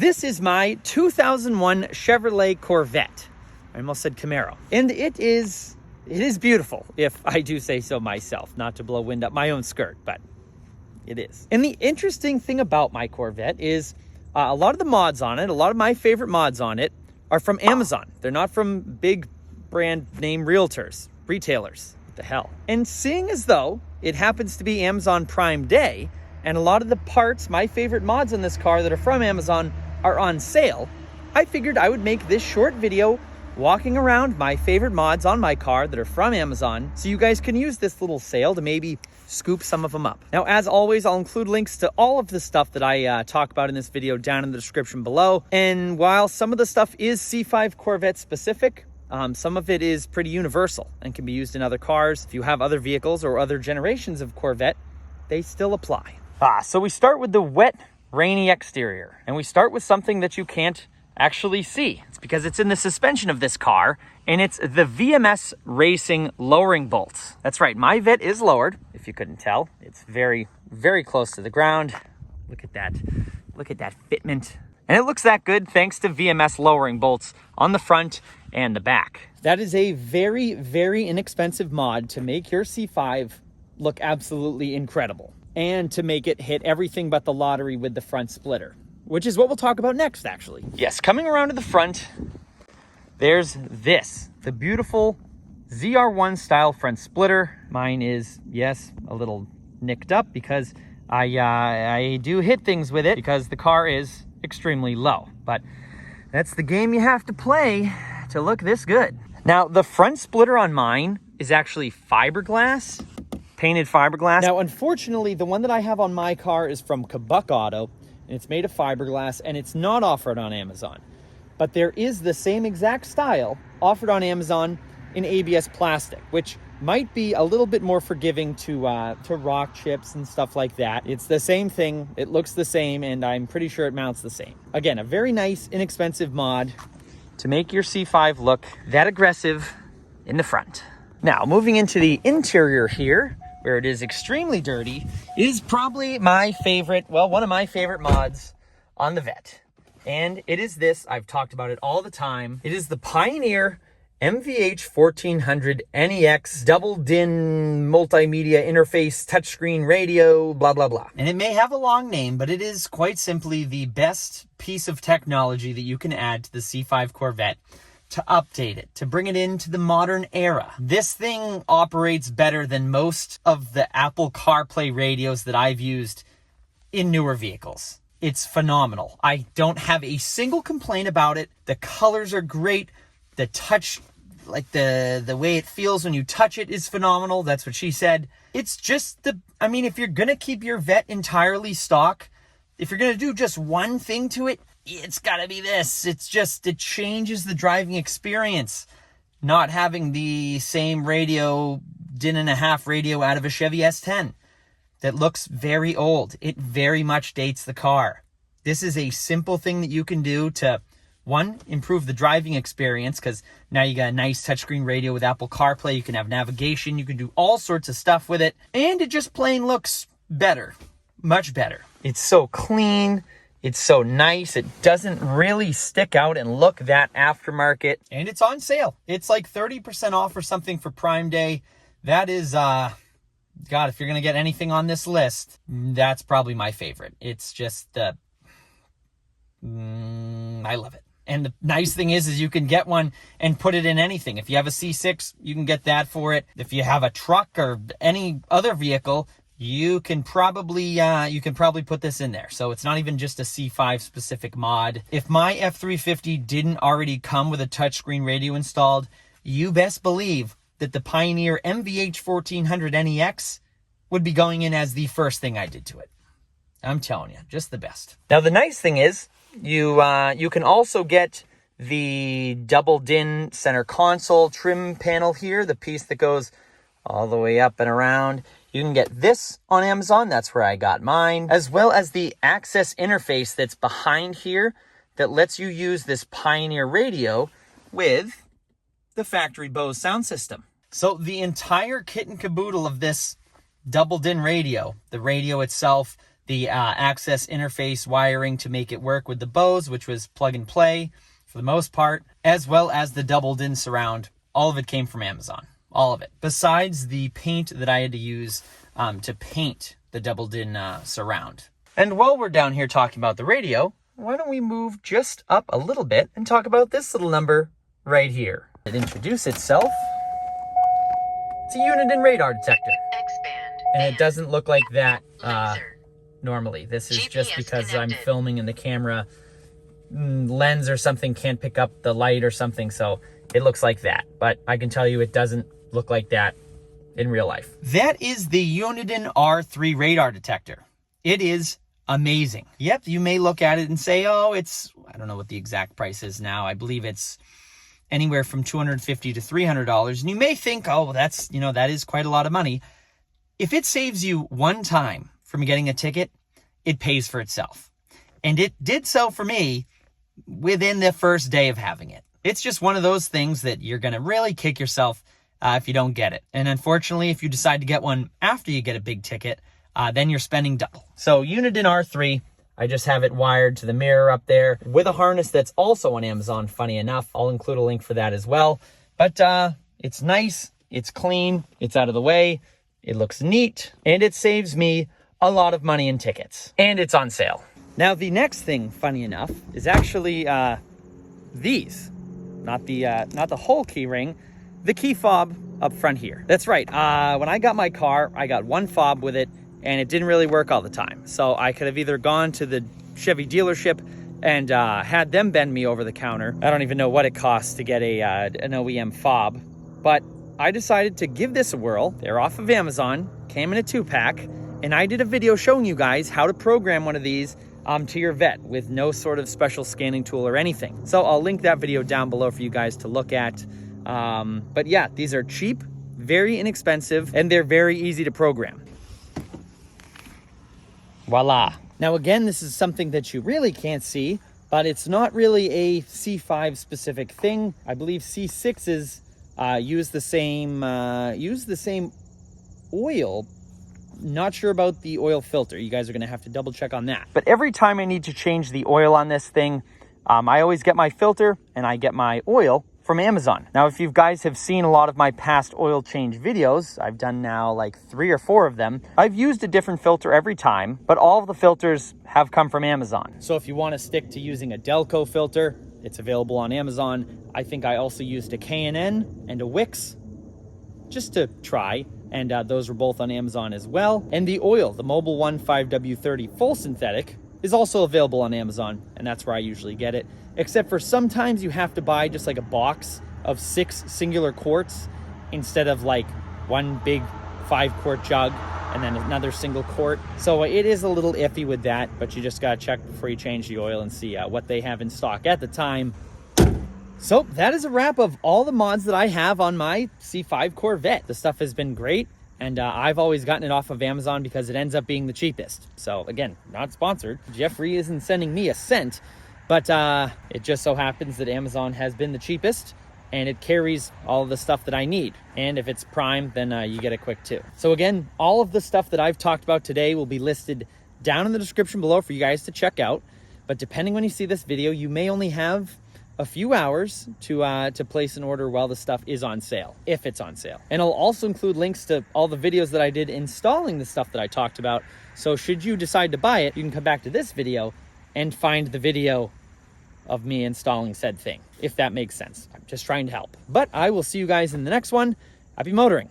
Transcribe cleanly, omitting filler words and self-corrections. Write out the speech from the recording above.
This is my 2001 Chevrolet Corvette. I almost said Camaro. And it is beautiful, if I do say so myself. Not to blow wind up my own skirt, but it is. And the interesting thing about my Corvette is a lot of the mods on it, a lot of my favorite mods on it are from Amazon. They're not from big brand name retailers. What the hell? And seeing as though it happens to be Amazon Prime Day, and a lot of the parts, my favorite mods on this car that are from Amazon are on sale, I figured I would make this short video walking around my favorite mods on my car that are from Amazon so you guys can use this little sale to maybe scoop some of them up. Now, as always, I'll include links to all of the stuff that I talk about in this video down in the description below. And while some of the stuff is C5 Corvette specific, some of it is pretty universal and can be used in other cars. If you have other vehicles or other generations of Corvette, they still apply. So we start with the wet, rainy exterior, and we start with something that you can't actually see. It's because it's in the suspension of this car, and it's the VMS Racing lowering bolts. That's right, my Vette is lowered, if you couldn't tell. It's very, very close to the ground. Look at that fitment. And it looks that good thanks to VMS lowering bolts on the front and the back. That is a very, very inexpensive mod to make your C5 look absolutely incredible, and to make it hit everything but the lottery with the front splitter, which is what we'll talk about next, actually. Yes, coming around to the front, there's this, the beautiful ZR1 style front splitter. Mine is, yes, a little nicked up because I do hit things with it because the car is extremely low, but that's the game you have to play to look this good. Now, the front splitter on mine is actually fiberglass, painted fiberglass. Now, unfortunately, the one that I have on my car is from Kbuck Auto, and it's made of fiberglass, and it's not offered on Amazon. But there is the same exact style offered on Amazon in ABS plastic, which might be a little bit more forgiving to rock chips and stuff like that. It's the same thing, it looks the same, and I'm pretty sure it mounts the same. Again, a very nice, inexpensive mod to make your C5 look that aggressive in the front. Now, moving into the interior here, where it is extremely dirty, is probably my favorite, well, one of my favorite mods on the Vette. And it is this, I've talked about it all the time. It is the Pioneer MVH 1400 NEX double DIN multimedia interface touchscreen radio, blah, blah, blah. And it may have a long name, but it is quite simply the best piece of technology that you can add to the C5 Corvette to update it, to bring it into the modern era. This thing operates better than most of the Apple CarPlay radios that I've used in newer vehicles. It's phenomenal. I don't have a single complaint about it. The colors are great. The touch, like the way it feels when you touch it is phenomenal. That's what she said. It's just if you're going to keep your Vette entirely stock, if you're going to do just one thing to it, it's got to be this. It changes the driving experience. Not having the same radio, DIN and a half radio out of a Chevy S10 that looks very old. It very much dates the car. This is a simple thing that you can do to, one, improve the driving experience, because now you got a nice touchscreen radio with Apple CarPlay. You can have navigation. You can do all sorts of stuff with it. And it just plain looks better. Much better. It's so clean. It's so nice. It doesn't really stick out and look that aftermarket. And it's on sale. It's like 30% off or something for Prime Day. That is, God, if you're going to get anything on this list, that's probably my favorite. It's just, I love it. And the nice thing is you can get one and put it in anything. If you have a C6, you can get that for it. If you have a truck or any other vehicle, you can probably put this in there. So it's not even just a C5 specific mod. If my F350 didn't already come with a touchscreen radio installed, you best believe that the Pioneer MVH 1400 NEX would be going in as the first thing I did to it. I'm telling you, just the best. Now, the nice thing is you can also get the double DIN center console trim panel here, the piece that goes all the way up and around. You can get this on Amazon. That's where I got mine, as well as the access interface that's behind here that lets you use this Pioneer radio with the factory Bose sound system. So the entire kit and caboodle of this double DIN radio, the radio itself, the access interface wiring to make it work with the Bose, which was plug and play for the most part, as well as the doubled-in surround. All of it came from Amazon. All of it. Besides the paint that I had to use to paint the doubled-in surround. And while we're down here talking about the radio, why don't we move just up a little bit and talk about this little number right here. It introduces itself. It's a Uniden radar detector. And it doesn't look like that normally. This is just because I'm filming and the camera lens or something can't pick up the light or something, so it looks like that. But I can tell you it doesn't look like that in real life. That is the Uniden R3 radar detector. It is amazing. Yep, you may look at it and say, oh, it's, I don't know what the exact price is now. I believe it's anywhere from $250 to $300. And you may think, oh, that's, that is quite a lot of money. If it saves you one time from getting a ticket, it pays for itself. And it did so for me within the first day of having it. It's just one of those things that you're going to really kick yourself if you don't get it. And unfortunately, if you decide to get one after you get a big ticket, then you're spending double. So Uniden R3, I just have it wired to the mirror up there with a harness that's also on Amazon, funny enough. I'll include a link for that as well. But it's nice, it's clean, it's out of the way, it looks neat, and it saves me a lot of money in tickets. And it's on sale. Now, the next thing, funny enough, is actually these. Not the whole key ring, the key fob up front here. That's right. When I got my car, I got one fob with it, and it didn't really work all the time. So I could have either gone to the Chevy dealership and had them bend me over the counter. I don't even know what it costs to get an OEM fob, but I decided to give this a whirl. They're off of Amazon, came in a 2-pack, and I did a video showing you guys how to program one of these to your Vette with no sort of special scanning tool or anything. So I'll link that video down below for you guys to look at. But yeah, these are cheap, very inexpensive, and they're very easy to program. Voila. Now again, this is something that you really can't see, but it's not really a C5 specific thing. I believe C6s use the same oil. Not sure about the oil filter. You guys are going to have to double check on that. But every time I need to change the oil on this thing, I always get my filter and I get my oil from Amazon. Now, if you guys have seen a lot of my past oil change videos, I've done now like 3 or 4 of them. I've used a different filter every time, but all of the filters have come from Amazon. So if you want to stick to using a Delco filter, it's available on Amazon. I think I also used a K&N and a Wix just to try. And those were both on Amazon as well. And the oil, the Mobil 1 5W30 full synthetic, is also available on Amazon, and that's where I usually get it. Except for sometimes you have to buy just like a box of 6 singular quarts instead of like one big 5-quart jug and then another single quart. So it is a little iffy with that, but you just gotta check before you change the oil and see what they have in stock at the time. So that is a wrap of all the mods that I have on my C5 Corvette. The stuff has been great, and I've always gotten it off of Amazon because it ends up being the cheapest. So again, not sponsored. Jeffrey isn't sending me a cent, but it just so happens that Amazon has been the cheapest, and it carries all of the stuff that I need. And if it's Prime, then you get it quick too. So again, all of the stuff that I've talked about today will be listed down in the description below for you guys to check out. But depending when you see this video, you may only have a few hours to place an order while the stuff is on sale, if it's on sale. And I'll also include links to all the videos that I did installing the stuff that I talked about. So should you decide to buy it, you can come back to this video and find the video of me installing said thing, if that makes sense. I'm just trying to help. But I will see you guys in the next one. Happy motoring.